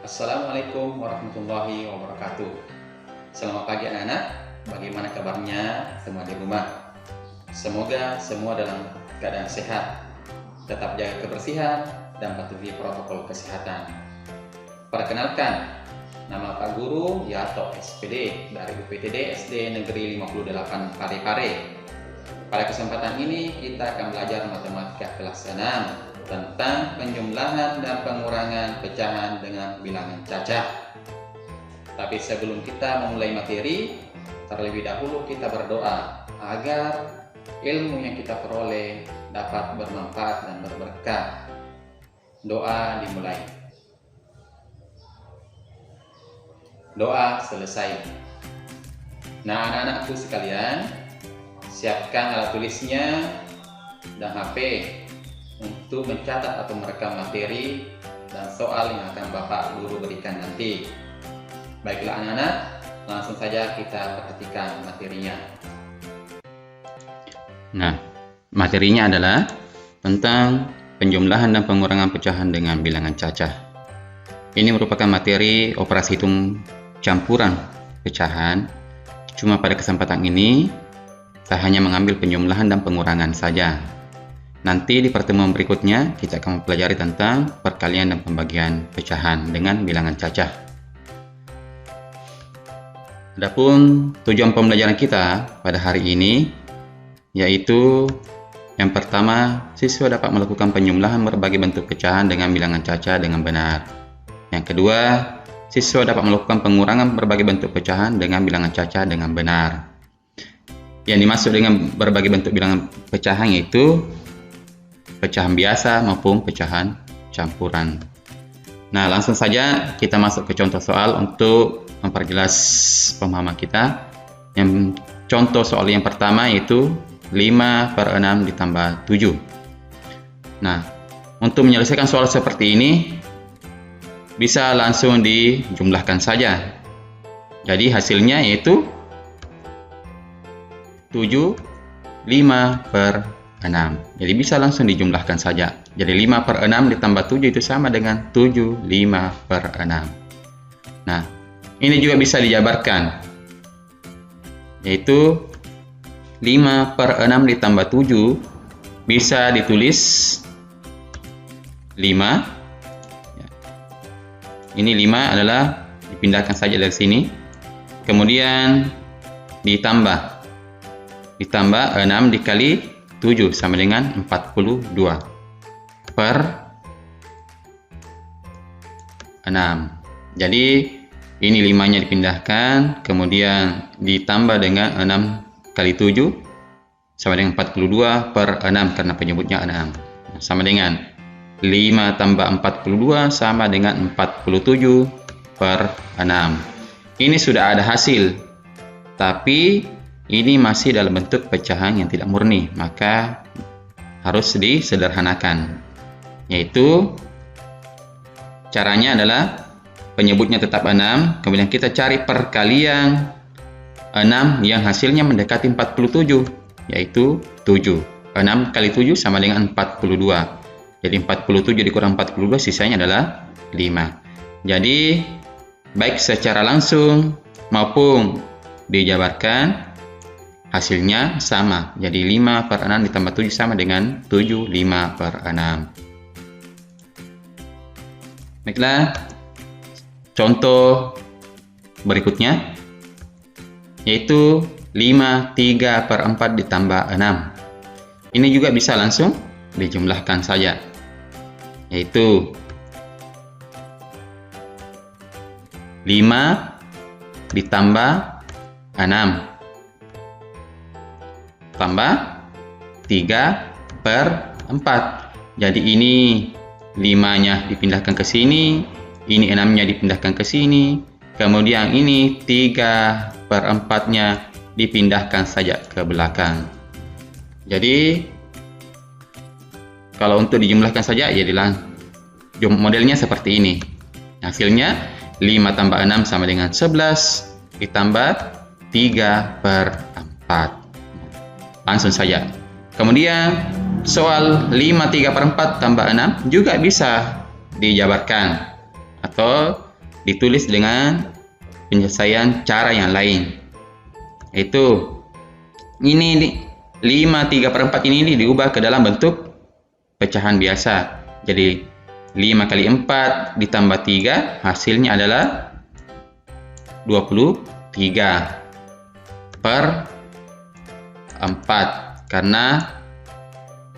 Assalamualaikum warahmatullahi wabarakatuh. Selamat pagi anak-anak, bagaimana kabarnya semua di rumah? Semoga semua dalam keadaan sehat, tetap jaga kebersihan dan patuhi protokol kesehatan. Perkenalkan, nama Pak Guru Yarto SPD dari UPTD SD Negeri 58 Parepare. Pada kesempatan ini kita akan belajar matematika kelas 6 tentang penjumlahan dan pengurangan pecahan dengan bilangan cacah. Tapi sebelum kita memulai materi, terlebih dahulu kita berdoa agar ilmu yang kita peroleh dapat bermanfaat dan berberkah. Doa dimulai. Doa selesai. Nah, anak-anakku sekalian, siapkan alat tulisnya dan HP untuk mencatat atau merekam materi dan soal yang akan Bapak Guru berikan nanti. Baiklah anak-anak, langsung saja kita perhatikan materinya. Nah, materinya adalah tentang penjumlahan dan pengurangan pecahan dengan bilangan cacah. Ini merupakan materi operasi hitung campuran pecahan. Cuma pada kesempatan ini, saya hanya mengambil penjumlahan dan pengurangan saja. Nanti di pertemuan berikutnya kita akan mempelajari tentang perkalian dan pembagian pecahan dengan bilangan cacah. Adapun tujuan pembelajaran kita pada hari ini yaitu yang pertama, siswa dapat melakukan penjumlahan berbagai bentuk pecahan dengan bilangan cacah dengan benar. Yang kedua, siswa dapat melakukan pengurangan berbagai bentuk pecahan dengan bilangan cacah dengan benar. Yang dimaksud dengan berbagai bentuk bilangan pecahan yaitu pecahan biasa maupun pecahan campuran. Nah, langsung saja kita masuk ke contoh soal untuk memperjelas pemahaman kita. Yang contoh soal yang pertama yaitu 5/6 ditambah 7. Nah, untuk menyelesaikan soal seperti ini bisa langsung dijumlahkan saja. Jadi hasilnya yaitu 7 5/6. Jadi bisa langsung dijumlahkan saja. Jadi 5/6 ditambah 7 itu sama dengan 7 5/6. Nah, ini juga bisa dijabarkan. Yaitu 5/6 ditambah 7 bisa ditulis 5. Ini 5 adalah dipindahkan saja dari sini. Kemudian ditambah 6 dikali 7 sama dengan 42 per 6. Jadi ini 5-nya dipindahkan, kemudian ditambah dengan 6 kali 7 sama dengan 42 per 6 karena penyebutnya 6. Sama dengan 5 tambah 42 sama dengan 47 per 6. Ini sudah ada hasil, tapi ini masih dalam bentuk pecahan yang tidak murni, maka harus disederhanakan. Yaitu caranya adalah penyebutnya tetap 6, kemudian kita cari perkalian 6 yang hasilnya mendekati 47, yaitu 7. 6 kali 7 sama dengan 42. Jadi 47 dikurang 42 sisanya adalah 5. Jadi baik secara langsung maupun dijabarkan hasilnya sama. Jadi 5/6 ditambah 7 sama dengan 7 5/6. Baiklah, contoh berikutnya yaitu 5 3/4 ditambah 6. Ini juga bisa langsung dijumlahkan saja. Yaitu 5 ditambah 6 tambah 3/4. Jadi ini 5-nya dipindahkan ke sini, ini 6-nya dipindahkan ke sini, kemudian ini 3/4-nya dipindahkan saja ke belakang. Jadi kalau untuk dijumlahkan saja ya modelnya seperti ini. Hasilnya 5 tambah 6 sama dengan 11 ditambah 3/4. Langsung saja. Kemudian soal 5 3/4 tambah 6 juga bisa dijabarkan atau ditulis dengan penyelesaian cara yang lain. Yaitu ini 5/3/4 ini diubah ke dalam bentuk pecahan biasa. Jadi 5 kali 4 ditambah 3 hasilnya adalah 23 per 4 karena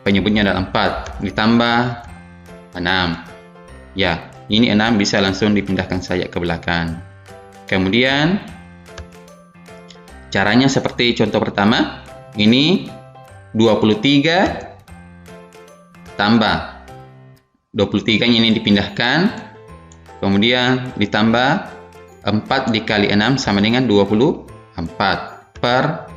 penyebutnya adalah 4 ditambah 6. Ya, ini 6 bisa langsung dipindahkan saja ke belakang. Kemudian caranya seperti contoh pertama, ini 23 tambah 23 ini dipindahkan, kemudian ditambah 4 dikali 6 sama dengan 24 per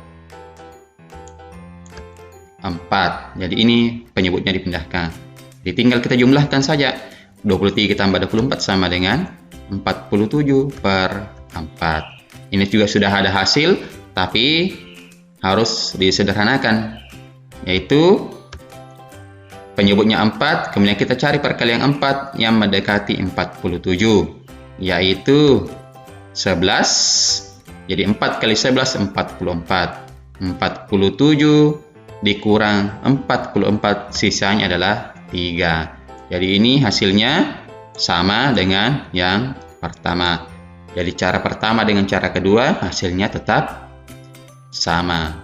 4. Jadi ini penyebutnya dipindahkan. Jadi tinggal kita jumlahkan saja. 23 tambah 24 sama dengan 47 per 4. Ini juga sudah ada hasil, tapi harus disederhanakan. Yaitu penyebutnya 4, kemudian kita cari perkalian 4 yang mendekati 47, yaitu 11. Jadi 4 kali 11 44. 47 dikurang 44 sisanya adalah 3. Jadi ini hasilnya sama dengan yang pertama. Jadi cara pertama dengan cara kedua hasilnya tetap sama.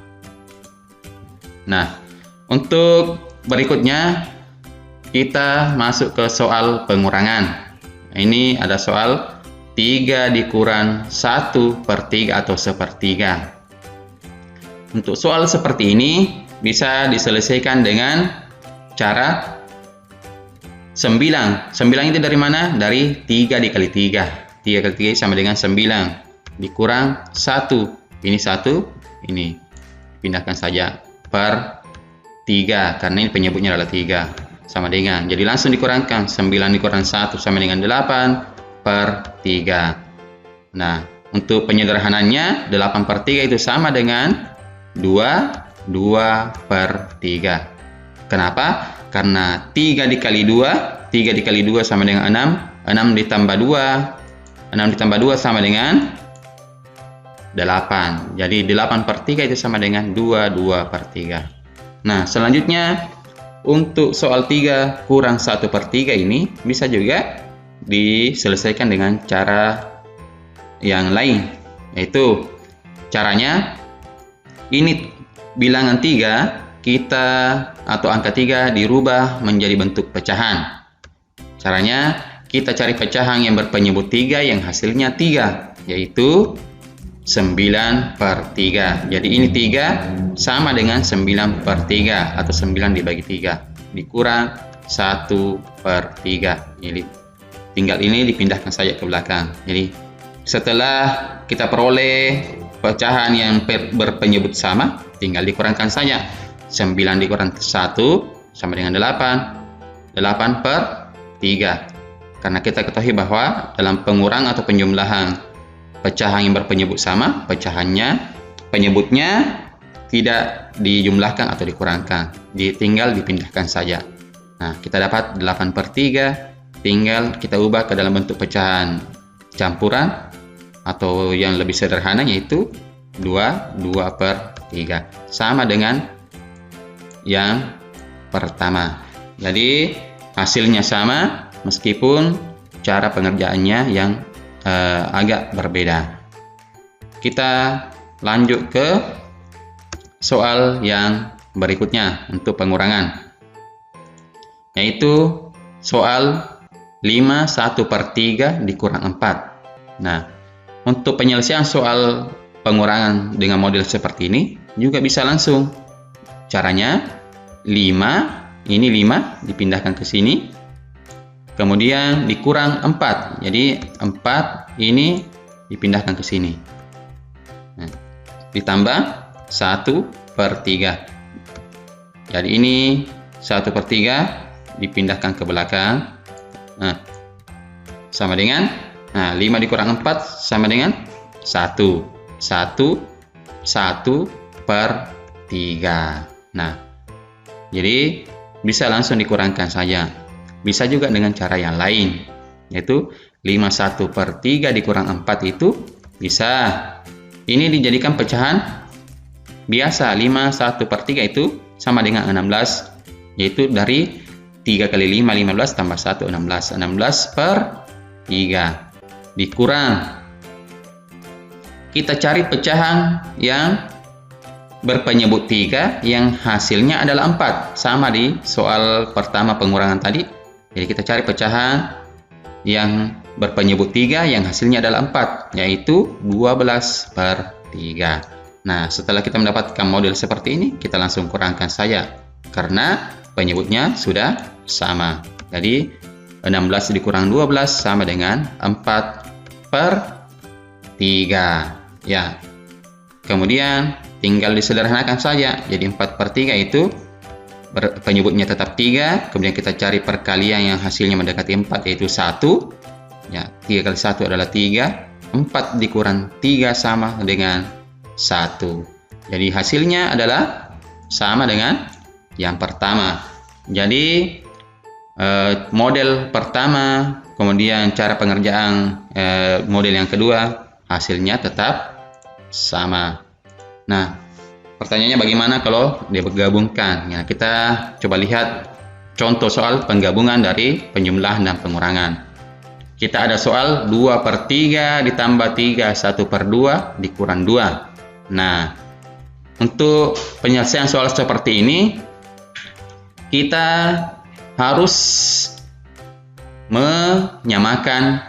Nah, untuk berikutnya kita masuk ke soal pengurangan. Ini ada soal 3 dikurang 1/3 atau 1/3. Untuk soal seperti ini bisa diselesaikan dengan cara 9. 9 itu dari mana? Dari 3 dikali 3. 3 kali 3 sama dengan 9. Dikurang 1. Ini 1, ini. Pindahkan saja per 3. Karena ini penyebutnya adalah 3. Sama dengan. Jadi langsung dikurangkan. 9 dikurang 1 sama dengan 8 per 3. Nah, untuk penyederhanannya, 8 per 3 itu sama dengan 2 per 3. Kenapa? Karena 3 dikali 2, 3 dikali 2 sama dengan 6, 6 ditambah 2, 6 ditambah 2 sama dengan 8. Jadi 8 per 3 itu sama dengan 2 per 3. Nah, selanjutnya untuk soal 3 kurang 1 per 3 ini bisa juga diselesaikan dengan cara yang lain. Yaitu caranya ini bilangan 3 kita atau angka 3 dirubah menjadi bentuk pecahan. Caranya kita cari pecahan yang berpenyebut 3 yang hasilnya 3, yaitu 9 per 3. Jadi ini 3 sama dengan 9 per 3 atau 9 dibagi 3 dikurang 1 per 3. Jadi tinggal ini dipindahkan saja ke belakang. Jadi setelah kita peroleh pecahan yang berpenyebut sama, tinggal dikurangkan saja. 9 dikurang 1 sama dengan 8. 8 per 3. Karena kita ketahui bahwa dalam pengurang atau penjumlahan pecahan yang berpenyebut sama, penyebutnya tidak dijumlahkan atau dikurangkan. Tinggal dipindahkan saja. Nah, kita dapat 8 per 3. Tinggal kita ubah ke dalam bentuk pecahan campuran atau yang lebih sederhana, yaitu 2 per 3. Sama dengan yang pertama. Jadi hasilnya sama meskipun cara pengerjaannya yang agak berbeda. Kita lanjut ke soal yang berikutnya untuk pengurangan, yaitu soal 5 1 per 3 dikurang 4. Nah, untuk penyelesaian soal pengurangan dengan model seperti ini juga bisa langsung. Caranya 5, ini 5 dipindahkan ke sini, kemudian dikurang 4. Jadi 4 ini dipindahkan ke sini. Nah, ditambah 1 per 3. Jadi ini 1 per 3 dipindahkan ke belakang. Nah, sama dengan 5 dikurang 4 sama dengan 1. 1 per 3. Nah, jadi bisa langsung dikurangkan saja. Bisa juga dengan cara yang lain, yaitu 5/1/3 dikurang 4 itu bisa. Ini dijadikan pecahan biasa. 5/1/3 itu sama dengan 16, yaitu dari 3 kali 5, 15 tambah 1, 16. 16/3 dikurang. Kita cari pecahan yang berpenyebut 3 yang hasilnya adalah 4. Sama di soal pertama pengurangan tadi. Jadi kita cari pecahan yang berpenyebut 3 yang hasilnya adalah 4, yaitu 12/3. Nah, setelah kita mendapatkan model seperti ini, kita langsung kurangkan saja karena penyebutnya sudah sama. Jadi 16 dikurang 12 sama dengan 4/3. Ya. Kemudian tinggal disederhanakan saja. Jadi 4/3 itu penyebutnya tetap 3, kemudian kita cari perkalian yang hasilnya mendekati 4, yaitu 1. Ya, 3 kali 1 adalah 3. 4 dikurang 3 sama dengan 1. Jadi hasilnya adalah sama dengan yang pertama. Jadi model pertama, kemudian cara pengerjaan model yang kedua, hasilnya tetap sama. Nah, pertanyaannya bagaimana kalau digabungkan? Ya, kita coba lihat contoh soal penggabungan dari penjumlahan dan pengurangan. Kita ada soal 2/3 ditambah 3 1/2 dikurang 2. Nah, untuk penyelesaian soal seperti ini, kita harus menyamakan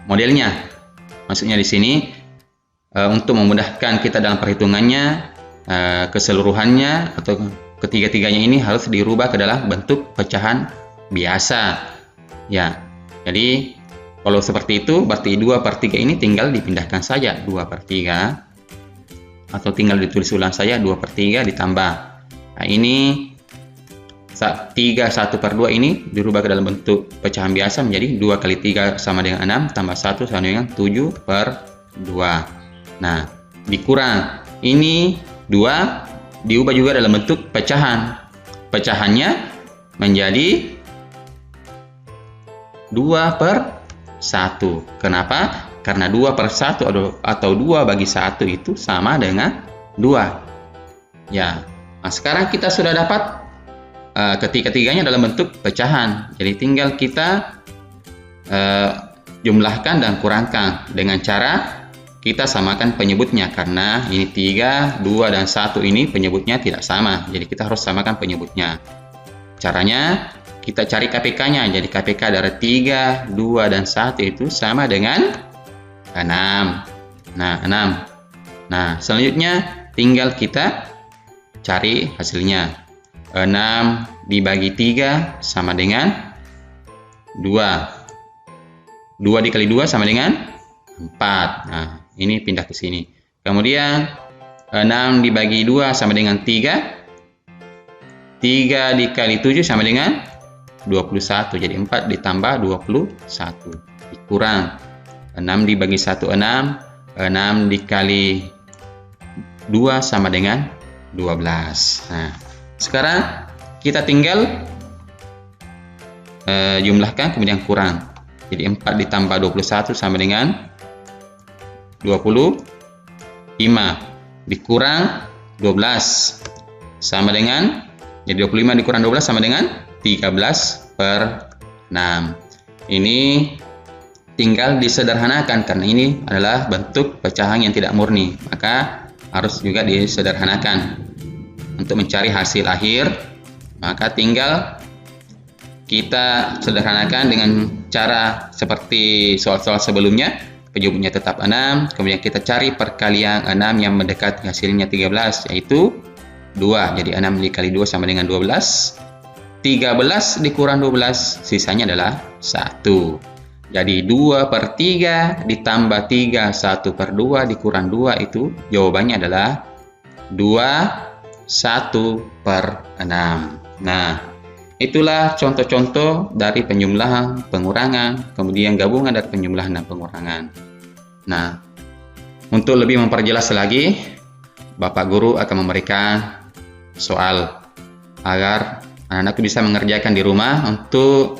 modelnya. Maksudnya di sini untuk memudahkan kita dalam perhitungannya, keseluruhannya atau ketiga-tiganya ini harus dirubah ke dalam bentuk pecahan biasa. Ya, jadi kalau seperti itu berarti 2/3 ini tinggal dipindahkan saja 2/3, atau tinggal ditulis ulang saja 2/3 ditambah. Nah, ini 3 1/2 ini dirubah ke dalam bentuk pecahan biasa menjadi 2 kali 3 sama dengan 6 tambah 1 sama dengan 7/2. Nah, dikurang. Ini 2 diubah juga dalam bentuk pecahan. Pecahannya menjadi 2/1. Kenapa? Karena 2/1 atau 2 bagi 1 itu sama dengan 2. Ya, nah sekarang kita sudah dapat ketiga-tiganya dalam bentuk pecahan. Jadi tinggal kita jumlahkan dan kurangkan dengan cara kita samakan penyebutnya, karena ini 3, 2, dan 1 ini penyebutnya tidak sama. Jadi kita harus samakan penyebutnya. Caranya kita cari KPK-nya. Jadi KPK dari 3, 2, dan 1 itu sama dengan 6. Nah, 6. Nah, selanjutnya tinggal kita cari hasilnya. 6 dibagi 3 sama dengan 2. 2 dikali 2 sama dengan 4. Nah, ini pindah ke sini. Kemudian 6 dibagi 2 sama dengan 3. 3 dikali 7 sama dengan 21. Jadi 4 ditambah 21. Dikurang. 6 dibagi 1 6. 6 dikali 2 sama dengan 12. Nah, sekarang kita tinggal jumlahkan kemudian kurang. Jadi 4 ditambah 21 sama dengan 25. Dikurang 12 sama dengan, jadi 25 dikurang 12 sama dengan 13/6. Ini tinggal disederhanakan karena ini adalah bentuk pecahan yang tidak murni, maka harus juga disederhanakan. Untuk mencari hasil akhir, maka tinggal kita sederhanakan dengan cara seperti soal-soal sebelumnya. Penyebutnya tetap 6, kemudian kita cari perkalian 6 yang mendekati hasilnya 13, yaitu 2. Jadi 6 dikali 2 sama dengan 12. 13 dikurang 12, sisanya adalah 1. Jadi 2/3 ditambah 3 1/2 dikurang 2, itu jawabannya adalah 1/6. Nah, itulah contoh-contoh dari penjumlahan, pengurangan, kemudian gabungan dari penjumlahan dan pengurangan. Nah, untuk lebih memperjelas lagi, Bapak Guru akan memberikan soal agar anak-anak bisa mengerjakan di rumah untuk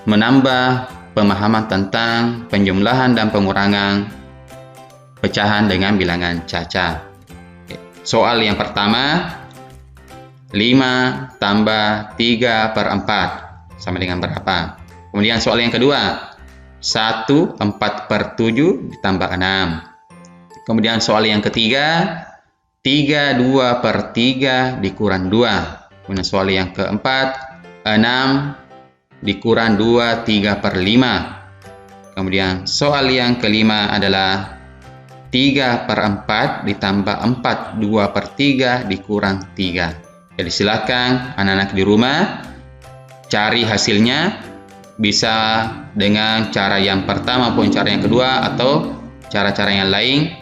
menambah pemahaman tentang penjumlahan dan pengurangan pecahan dengan bilangan caca. Soal yang pertama, 5 tambah 3/4 sama dengan berapa? Kemudian soal yang kedua, 1 4/7 ditambah 6. Kemudian soal yang ketiga, 3 2/3 dikurang 2. Kemudian soal yang keempat, 6 dikurang 2 3/5. Kemudian soal yang kelima adalah 3/4 ditambah 4 2/3 dikurang 3. Jadi silakan anak-anak di rumah cari hasilnya, bisa dengan cara yang pertama maupun cara yang kedua atau cara-cara yang lain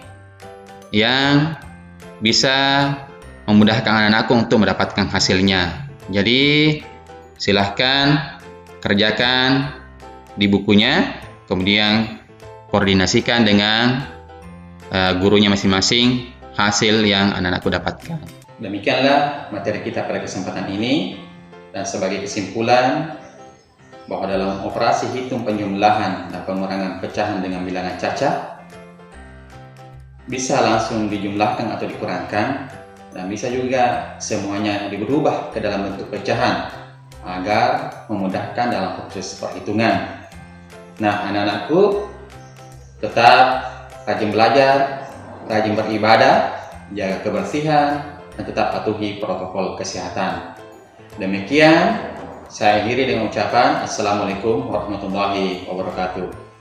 yang bisa memudahkan anak-anakku untuk mendapatkan hasilnya. Jadi silahkan kerjakan di bukunya, kemudian koordinasikan dengan gurunya masing-masing hasil yang anak-anakku dapatkan. Demikianlah materi kita pada kesempatan ini, dan sebagai kesimpulan bahwa dalam operasi hitung penjumlahan dan pengurangan pecahan dengan bilangan caca bisa langsung dijumlahkan atau dikurangkan, dan bisa juga semuanya dirubah ke dalam bentuk pecahan agar memudahkan dalam proses perhitungan. Nah, anak-anakku tetap rajin belajar, rajin beribadah, jaga kebersihan, dan tetap patuhi protokol kesehatan. Demikian, saya akhiri dengan ucapan Assalamualaikum warahmatullahi wabarakatuh.